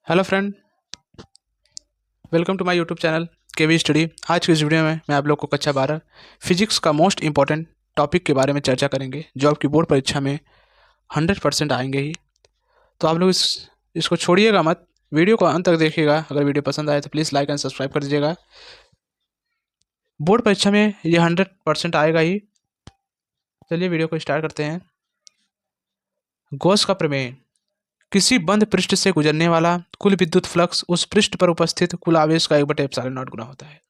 Hello friend, welcome to my YouTube channel KV study. आज की इस वीडियो में मैं आप लोग को कक्षा 12 फिजिक्स का मोस्ट इंपॉर्टेंट टॉपिक के बारे में चर्चा करेंगे जो आपकी बोर्ड परीक्षा में 100% आएंगे ही। तो आप लोग इसको छोड़िएगा मत, वीडियो को अंत तक देखिएगा। अगर वीडियो पसंद आए तो प्लीज़ लाइक एंड सब्सक्राइब कर दीजिएगा। बोर्ड परीक्षा में ये 100% आएगा ही। चलिए वीडियो को स्टार्ट करते हैं। गॉस का प्रमेय। किसी बंद पृष्ठ से गुजरने वाला कुल विद्युत फ्लक्स उस पृष्ठ पर उपस्थित कुल आवेश का 1/ε0 गुना होता है।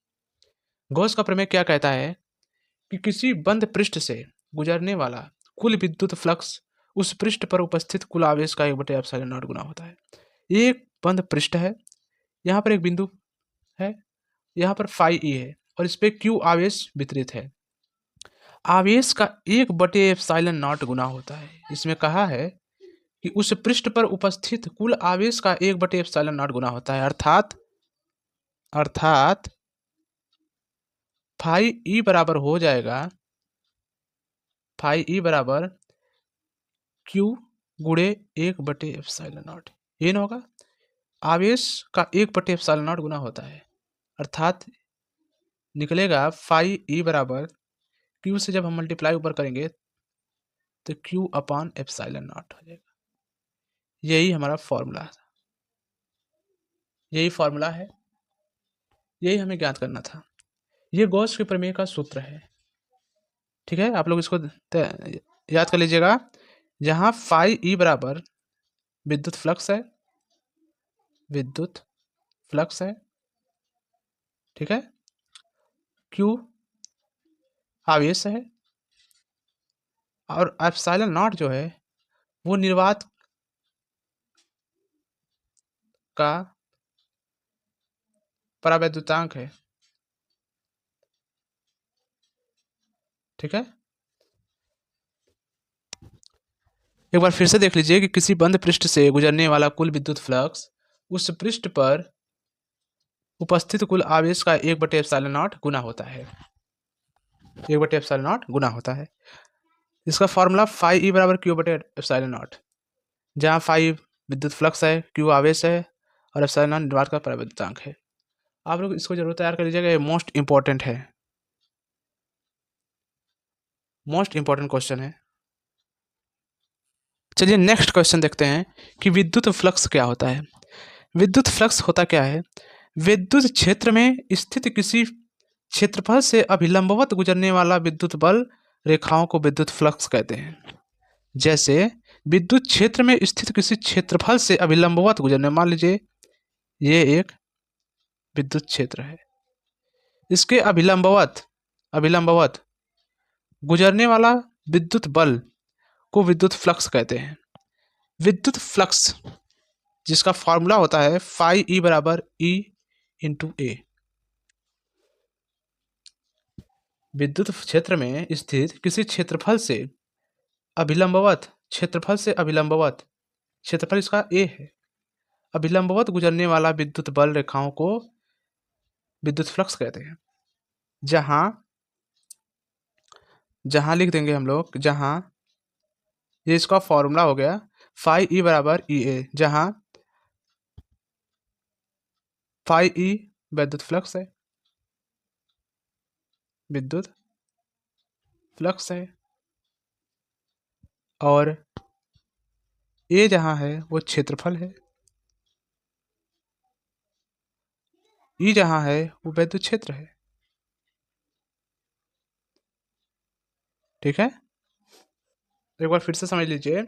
गॉस का प्रमेय क्या कहता है कि किसी बंद पृष्ठ से गुजरने वाला कुल विद्युत फ्लक्स उस पृष्ठ पर उपस्थित कुल आवेश का 1/ε0 गुना होता है। एक बंद पृष्ठ है, यहाँ पर एक बिंदु है, यहाँ पर फाई ई है और इस पे क्यू आवेश वितरित है। आवेश का 1/ε0 गुना होता है। इसमें कहा है कि उस पृष्ठ पर उपस्थित कुल आवेश का 1/ε0 गुना होता है, अर्थात फाई ई बराबर हो जाएगा, फाई ई बराबर क्यू गुणे 1/ε0। ये ना होगा, आवेश का 1/ε0 गुना होता है, अर्थात निकलेगा फाई ई बराबर क्यू से जब हम मल्टीप्लाई ऊपर करेंगे तो क्यू अपॉन ε0 हो जाएगा। यही हमारा फॉर्मूला है, यही फॉर्मूला है, यही हमें ज्ञात करना था। ये गॉस के प्रमेय का सूत्र है। ठीक है, आप लोग इसको याद कर लीजिएगा। जहां फाई ई बराबर विद्युत फ्लक्स है, विद्युत फ्लक्स है, ठीक है, क्यू आवेश है और ε0 जो है वो निर्वात का परावैद्युतांक है। ठीक है, एक बार फिर से देख लीजिए कि किसी बंद पृष्ठ से गुजरने वाला कुल विद्युत फ्लक्स उस पृष्ठ पर उपस्थित कुल आवेश का 1/ε0 गुना होता है, 1/ε0 गुना होता है। इसका फॉर्मूला फाई ई बराबर क्यू/ε0, जहाँ फाई विद्युत फ्लक्स है, क्यू आवेश है और ε0 निर्वात का परावैद्युतांक है। आप लोग इसको जरूर तैयार कर लीजिएगा, ये मोस्ट इंपॉर्टेंट है, मोस्ट इंपॉर्टेंट क्वेश्चन है। चलिए नेक्स्ट क्वेश्चन देखते हैं कि विद्युत फ्लक्स क्या होता है। विद्युत फ्लक्स होता क्या है? विद्युत क्षेत्र में स्थित किसी क्षेत्रफल से अभिलंबवत गुजरने वाला विद्युत बल रेखाओं को विद्युत फ्लक्स कहते हैं। जैसे विद्युत क्षेत्र में स्थित किसी क्षेत्रफल से अभिलंबवत गुजरने, मान लीजिए ये एक विद्युत क्षेत्र है, इसके अभिलंबवत अभिलंबवत गुजरने वाला विद्युत बल को विद्युत फ्लक्स कहते हैं। विद्युत फ्लक्स जिसका फॉर्मूला होता है फाई ई बराबर ई इंटू ए। विद्युत क्षेत्र में स्थित किसी क्षेत्रफल से अभिलंबवत, क्षेत्रफल से अभिलंबवत, क्षेत्रफल इसका ए है, अभिलंबवत गुजरने वाला विद्युत बल रेखाओं को विद्युत फ्लक्स कहते हैं। जहां जहां लिख देंगे हम लोग, जहां ये इसका फॉर्मूला हो गया फाई ई बराबर ई ए, जहां फाई ई विद्युत फ्लक्स है, विद्युत फ्लक्स है, और ए जहां है वो क्षेत्रफल है, ई जहां है वो विद्युत क्षेत्र है। ठीक है, एक बार फिर से समझ लीजिए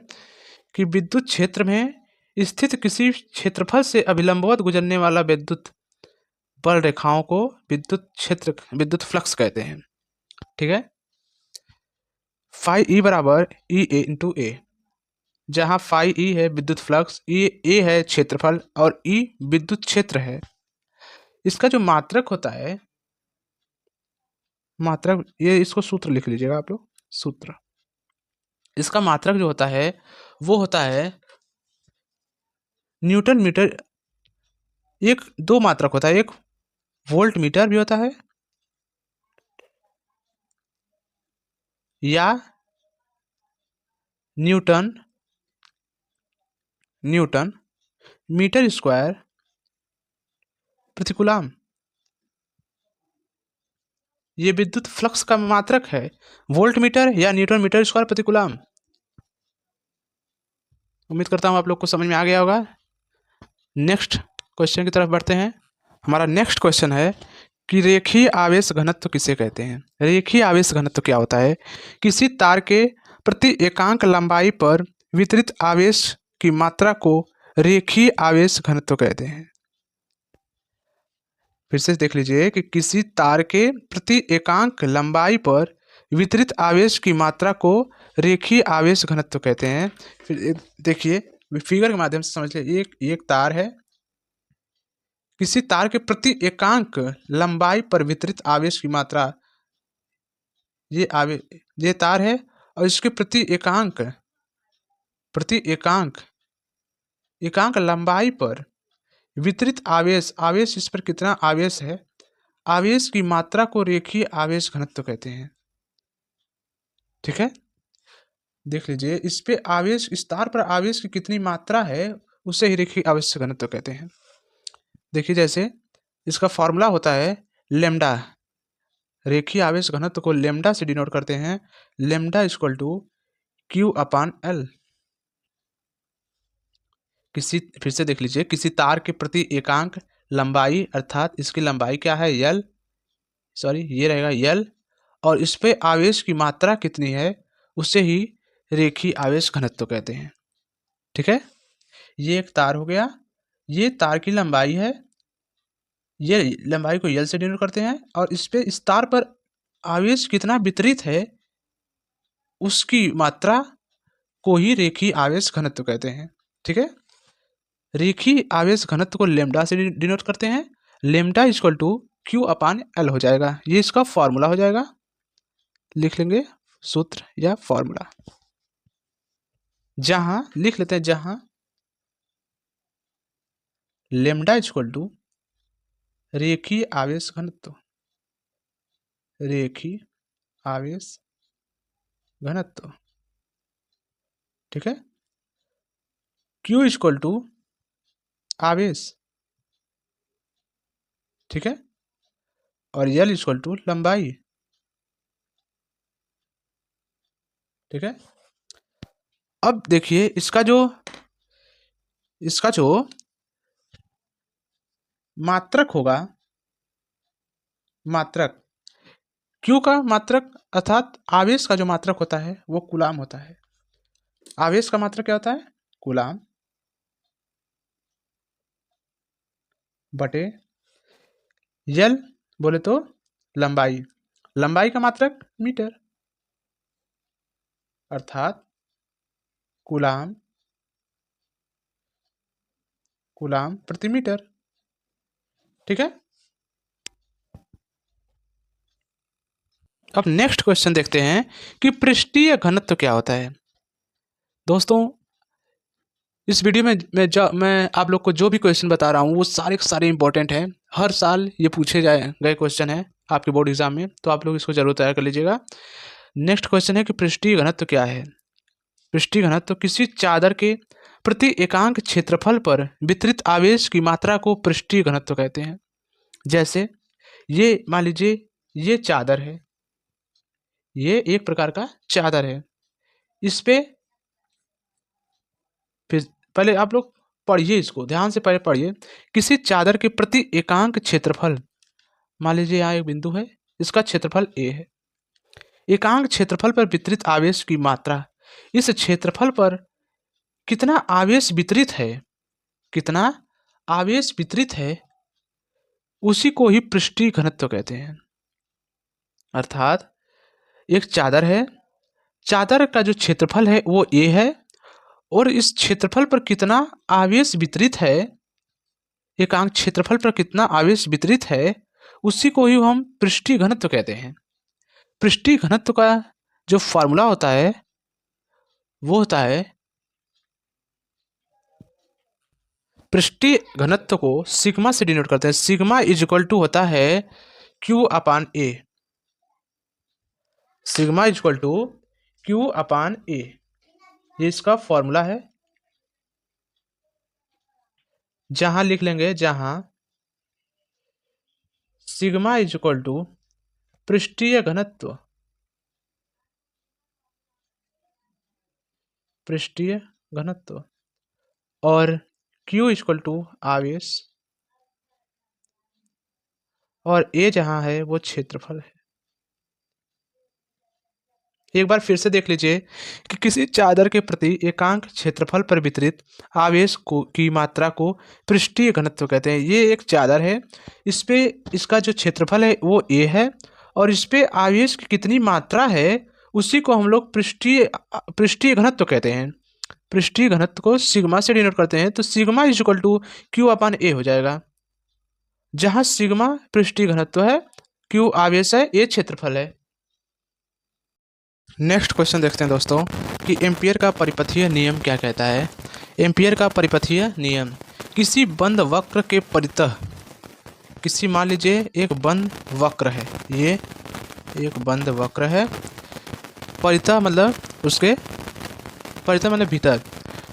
कि विद्युत क्षेत्र में स्थित किसी क्षेत्रफल से अभिलंबवत गुजरने वाला विद्युत बल रेखाओं को विद्युत क्षेत्र, विद्युत फ्लक्स कहते हैं। ठीक है, फाई ई बराबर ई ए इंटू ए, जहां फाई ई है विद्युत फ्लक्स, ई ए है क्षेत्रफल और ई विद्युत क्षेत्र है। इसका जो मात्रक होता है, मात्रक, ये इसको सूत्र लिख लीजिएगा आप लोग, सूत्र। इसका मात्रक जो होता है वो होता है न्यूटन मीटर। एक दो मात्रक होता है, एक वोल्ट मीटर भी होता है या न्यूटन मीटर स्क्वायर प्रति कूलाम। ये विद्युत फ्लक्स का मात्रक है, वोल्ट मीटर या न्यूटन मीटर स्क्वायर प्रति कूलाम। उम्मीद करता हूँ आप लोग को समझ में आ गया होगा। नेक्स्ट क्वेश्चन की तरफ बढ़ते हैं। हमारा नेक्स्ट क्वेश्चन है कि रेखीय आवेश घनत्व किसे कहते हैं। रेखीय आवेश घनत्व क्या होता है? किसी तार के प्रति एकांक लंबाई पर वितरित आवेश की मात्रा को रेखीय आवेश घनत्व कहते हैं। फिर से देख लीजिए कि किसी तार के प्रति एकांक लंबाई पर वितरित आवेश की मात्रा को रेखीय आवेश घनत्व कहते हैं। फिर देखिए फिगर के माध्यम से समझ लीजिए, एक तार है, किसी तार के प्रति एकांक लंबाई पर वितरित आवेश की मात्रा, ये तार है और इसके प्रति एकांक लंबाई पर वितरित आवेश इस पर कितना आवेश है, आवेश की मात्रा को रेखीय आवेश घनत्व कहते हैं। ठीक है, देख लीजिए इस पे आवेश, इस तार पर आवेश की कितनी मात्रा है उसे ही रेखीय आवेश घनत्व कहते हैं। देखिए जैसे इसका फॉर्मूला होता है लेमडा। रेखीय आवेश घनत्व को लेमडा से डिनोट करते हैं। Lambda equal to Q upon L. फिर से देख लीजिए, किसी तार के प्रति एकांक लंबाई, अर्थात इसकी लंबाई क्या है यल, ये रहेगा यल, और इस पे आवेश की मात्रा कितनी है उसे ही रेखीय आवेश घनत्व कहते हैं। ठीक है, ये एक तार हो गया, ये तार की लंबाई है, ये लंबाई को यल से डिनोट करते हैं, और इस तार पर आवेश कितना वितरित है उसकी मात्रा को ही रेखीय आवेश घनत्व कहते हैं। ठीक है, रेखीय आवेश घनत्व को लेमडा से डिनोट करते हैं। Lambda equal to Q upon L हो जाएगा, ये इसका फॉर्मूला हो जाएगा। लिख लेंगे सूत्र या फॉर्मूला, जहां लिख लेते हैं, जहां लेमडा इक्वल टू रेखीय आवेश घनत्व, रेखीय आवेश घनत्व। ठीक है, क्यू इक्वल टू आवेश, ठीक है, और यल इक्वल टू लंबाई। ठीक है, अब देखिए इसका जो मात्रक होगा, मात्रक क्यू का मात्रक अर्थात आवेश का जो मात्रक होता है वो कूलाम होता है। आवेश का मात्रक क्या होता है? कूलाम बटे यल बोले तो लंबाई, लंबाई का मात्रक मीटर, अर्थात कूलाम प्रति मीटर। ठीक है, अब नेक्स्ट क्वेश्चन देखते हैं कि पृष्ठीय घनत्व क्या होता है। दोस्तों इस वीडियो में मैं आप लोग को जो भी क्वेश्चन बता रहा हूँ वो सारे के सारे इंपॉर्टेंट हैं। हर साल ये पूछे गए क्वेश्चन है आपके बोर्ड एग्जाम में, तो आप लोग इसको जरूर तैयार कर लीजिएगा। नेक्स्ट क्वेश्चन है कि पृष्ठीय घनत्व क्या है। पृष्ठीय घनत्व किसी चादर के प्रति एकांक क्षेत्रफल पर वितरित आवेश की मात्रा को पृष्ठीय घनत्व कहते हैं। जैसे ये मान लीजिए ये चादर है, ये एक प्रकार का चादर है, इस पे फिर पहले आप लोग पढ़िए, इसको ध्यान से पहले पढ़िए। किसी चादर के प्रति एकांक क्षेत्रफल, मान लीजिए यहाँ एक बिंदु है, इसका क्षेत्रफल ए है। एकांक क्षेत्रफल पर वितरित आवेश की मात्रा, इस क्षेत्रफल पर कितना आवेश वितरित है, कितना आवेश वितरित है उसी को ही पृष्ठीय घनत्व कहते हैं। अर्थात एक चादर है, चादर का जो क्षेत्रफल है वो ए है, और इस क्षेत्रफल पर कितना आवेश वितरित है, एकांक क्षेत्रफल पर कितना आवेश वितरित है उसी को ही हम पृष्ठीय घनत्व कहते हैं। पृष्ठीय घनत्व का जो फॉर्मूला होता है वो होता है, पृष्ठीय घनत्व को सिग्मा से डिनोट करते हैं। सिग्मा इज इक्वल टू होता है Q upon A, sigma is equal to Q upon A, ये इसका फॉर्मूला है। जहां लिख लेंगे, जहां सिग्मा इज इक्वल टू पृष्ठीय घनत्व, पृष्ठीय घनत्व, और Q इक्वल टू आवेश, और A जहां है वो क्षेत्रफल है। एक बार फिर से देख लीजिए कि किसी चादर के प्रति एकांक क्षेत्रफल पर वितरित आवेश को की मात्रा को पृष्ठीय घनत्व कहते हैं। ये एक चादर है, इस पे इसका जो क्षेत्रफल है वो A है, और इस पे आवेश की कितनी मात्रा है उसी को हम लोग पृष्ठीय घनत्व कहते हैं। पृष्ठीय घनत्व को सिग्मा से डिनोट करते हैं, तो sigma is equal to Q upon A हो जाएगा, जहां सिग्मा पृष्ठीय घनत्व है, Q आवेश है, A क्षेत्रफल है। नेक्स्ट क्वेश्चन देखते हैं दोस्तों कि एम्पियर का परिपथीय नियम क्या कहता है। एम्पियर का परिपथीय नियम, किसी बंद वक्र के परितः, किसी मान लीजिए एक बंद वक्र है, ये एक बंद वक्र है, परितः मतलब उसके परितः मतलब भीतर,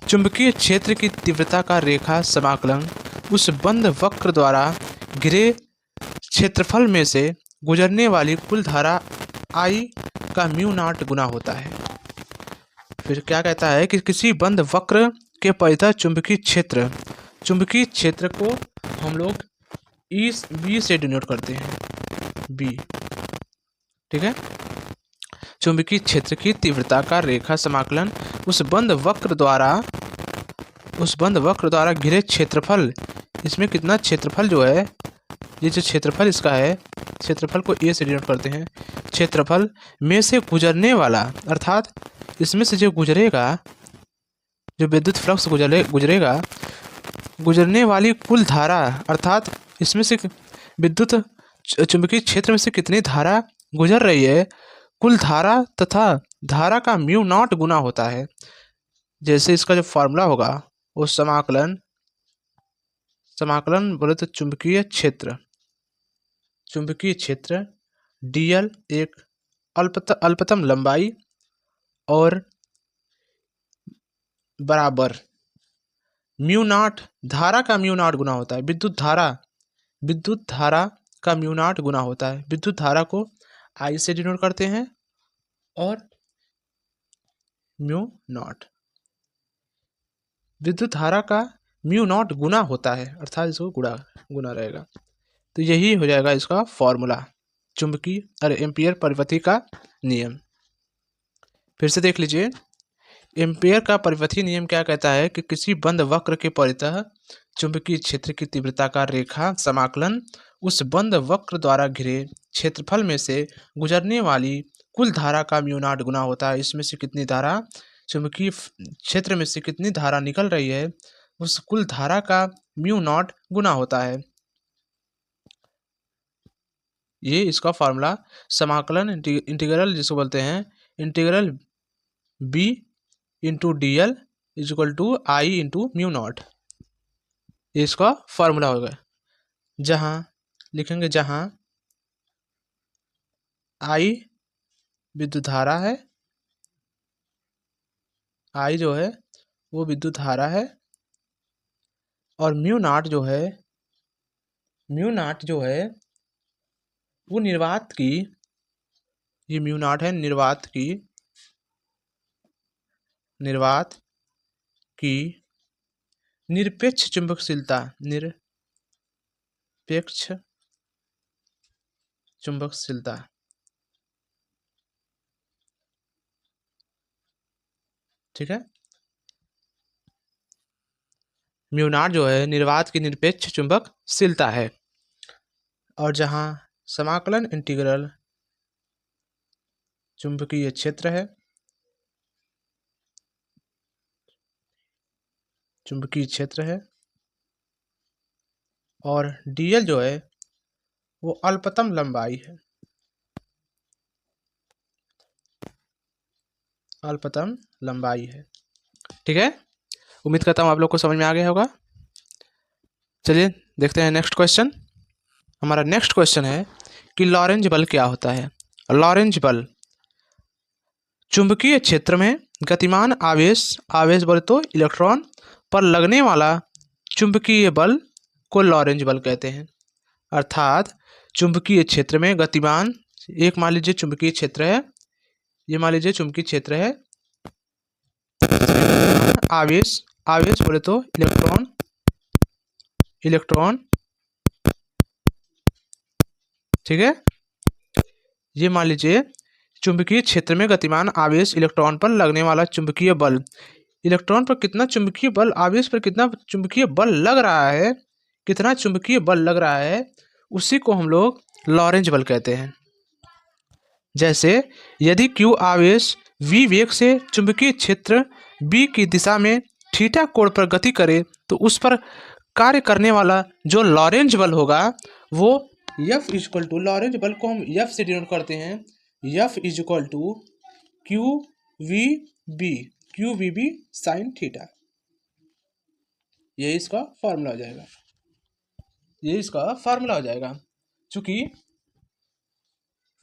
चुंबकीय क्षेत्र की तीव्रता का रेखा समाकलन उस बंद वक्र द्वारा घिरे क्षेत्रफल में से गुजरने वाली कुल धारा I का म्यू नॉट गुना होता है। फिर क्या कहता है कि किसी बंद वक्र के परितः चुंबकीय क्षेत्र को हम लोग बी से डिनोट करते हैं, बी, ठीक है। चुंबकीय क्षेत्र की तीव्रता का रेखा समाकलन उस बंद वक्र द्वारा घिरे क्षेत्रफल, इसमें कितना क्षेत्रफल जो है, ये जो क्षेत्रफल इसका है, क्षेत्रफल को ए से डिनोट करते हैं, क्षेत्रफल में से गुजरने वाला, अर्थात इसमें से जो गुजरेगा, जो विद्युत फ्लक्स गुजरेगा, गुजरने वाली कुल धारा, अर्थात इसमें से विद्युत चुंबकीय क्षेत्र में से कितनी धारा गुजर रही है, कुल धारा तथा धारा का म्यू नॉट गुना होता है। जैसे इसका जो फॉर्मूला होगा वो समाकलन बोले तो चुंबकीय क्षेत्र dl एक अल्पतम लंबाई और बराबर म्यू नॉट, धारा का म्यू नॉट गुना होता है, विद्युत धारा का म्यू नॉट गुना होता है। विद्युत धारा को I से डिनोट करते हैं और म्यू नॉट, विद्युत धारा का म्यू नॉट गुना होता है, अर्थात इसको गुना रहेगा। तो यही हो जाएगा इसका फॉर्मूला, एम्पियर परिपथी का नियम। फिर से देख लीजिए, एम्पियर का परिपथी नियम क्या कहता है कि किसी बंद वक्र के परितः चुंबकीय क्षेत्र की तीव्रता का रेखा समाकलन उस बंद वक्र द्वारा घिरे क्षेत्रफल में से गुजरने वाली कुल धारा का म्यू नॉट गुना होता है। इसमें से कितनी धारा, चुंबकीय क्षेत्र में से कितनी धारा निकल रही है, उस कुल धारा का म्यू नॉट गुना होता है। ये इसका फॉर्मूला समाकलन इंटीग्रल जिसको बोलते हैं, integral B into DL is equal to I into mu naught, ये इसका फॉर्मूला होगा। जहाँ लिखेंगे, जहाँ I विद्युत धारा है, I जो है वो विद्युत धारा है, और म्यू नॉट जो है वो निर्वात की, ये म्यू नॉट है निर्वात की निरपेक्ष चुंबकशीलता, ठीक है। म्यू नॉट जो है निर्वात की निरपेक्ष चुंबकशीलता है। और जहाँ समाकलन इंटीग्रल चुंबकीय क्षेत्र है, और DL जो है वो अल्पतम लंबाई है, ठीक है। उम्मीद करता हूँ आप लोग को समझ में आ गया होगा। चलिए देखते हैं नेक्स्ट क्वेश्चन। हमारा नेक्स्ट क्वेश्चन है कि लॉरेंज बल क्या होता है। लॉरेंज बल चुंबकीय क्षेत्र में गतिमान आवेश बोले तो इलेक्ट्रॉन पर लगने वाला चुंबकीय बल को लॉरेंज बल कहते हैं। अर्थात चुंबकीय क्षेत्र में गतिमान, एक मान लीजिए चुंबकीय क्षेत्र है, ये मान लीजिए चुंबकीय क्षेत्र है, आवेश, आवेश बोले तो इलेक्ट्रॉन, इलेक्ट्रॉन, ठीक है। ये मान लीजिए चुंबकीय क्षेत्र में गतिमान आवेश इलेक्ट्रॉन पर लगने वाला चुंबकीय बल, इलेक्ट्रॉन पर कितना चुंबकीय बल, आवेश पर कितना चुंबकीय बल लग रहा है, कितना चुंबकीय बल लग रहा है, उसी को हम लोग लॉरेंज बल कहते हैं। जैसे यदि Q आवेश v वेग से चुंबकीय क्षेत्र B की दिशा में थीटा कोण पर गति करे तो उस पर कार्य करने वाला जो लॉरेंज बल होगा वो F इक्वल टू, लॉरेंज बल को हम F से डिनोट करते हैं, F equal to Q V B sine theta. ये इसका फॉर्मूला हो जाएगा, ये इसका फॉर्मूला हो जाएगा। चूंकि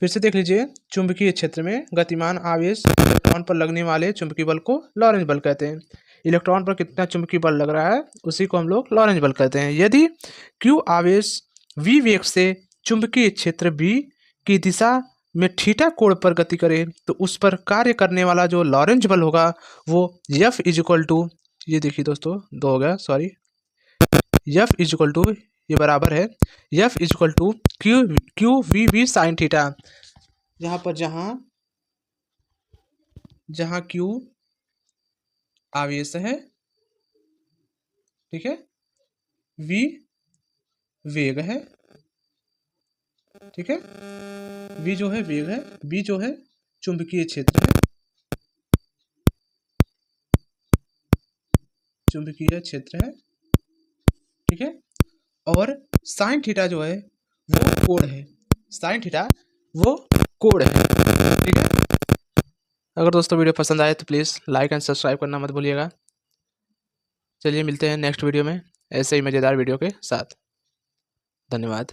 फिर से देख लीजिए, चुंबकीय क्षेत्र में गतिमान आवेश इलेक्ट्रॉन पर लगने वाले चुंबकीय बल को लॉरेंज बल कहते हैं। इलेक्ट्रॉन पर कितना चुंबकीय बल लग रहा है उसी को हम लोग लॉरेंज बल कहते हैं। यदि Q आवेश v वेग से चुंबकीय क्षेत्र B की दिशा में थीटा कोण पर गति करे तो उस पर कार्य करने वाला जो लॉरेंज बल होगा वो F इक्वल टू, ये देखिए दोस्तों दो हो गया, सॉरी, F इक्वल टू ये बराबर है F equal to Q V B sine theta. यहाँ पर जहाँ Q आवेश है, ठीक है, V वेग है, ठीक है, V जो है वेग है, B जो है चुंबकीय क्षेत्र है, चुंबकीय क्षेत्र है, ठीक है, और साइन थीटा जो है वो कोण है, साइन थीटा वो कोण है, ठीक है। अगर दोस्तों वीडियो पसंद आए तो प्लीज़ लाइक एंड सब्सक्राइब करना मत भूलिएगा। चलिए मिलते हैं नेक्स्ट वीडियो में ऐसे ही मज़ेदार वीडियो के साथ। धन्यवाद।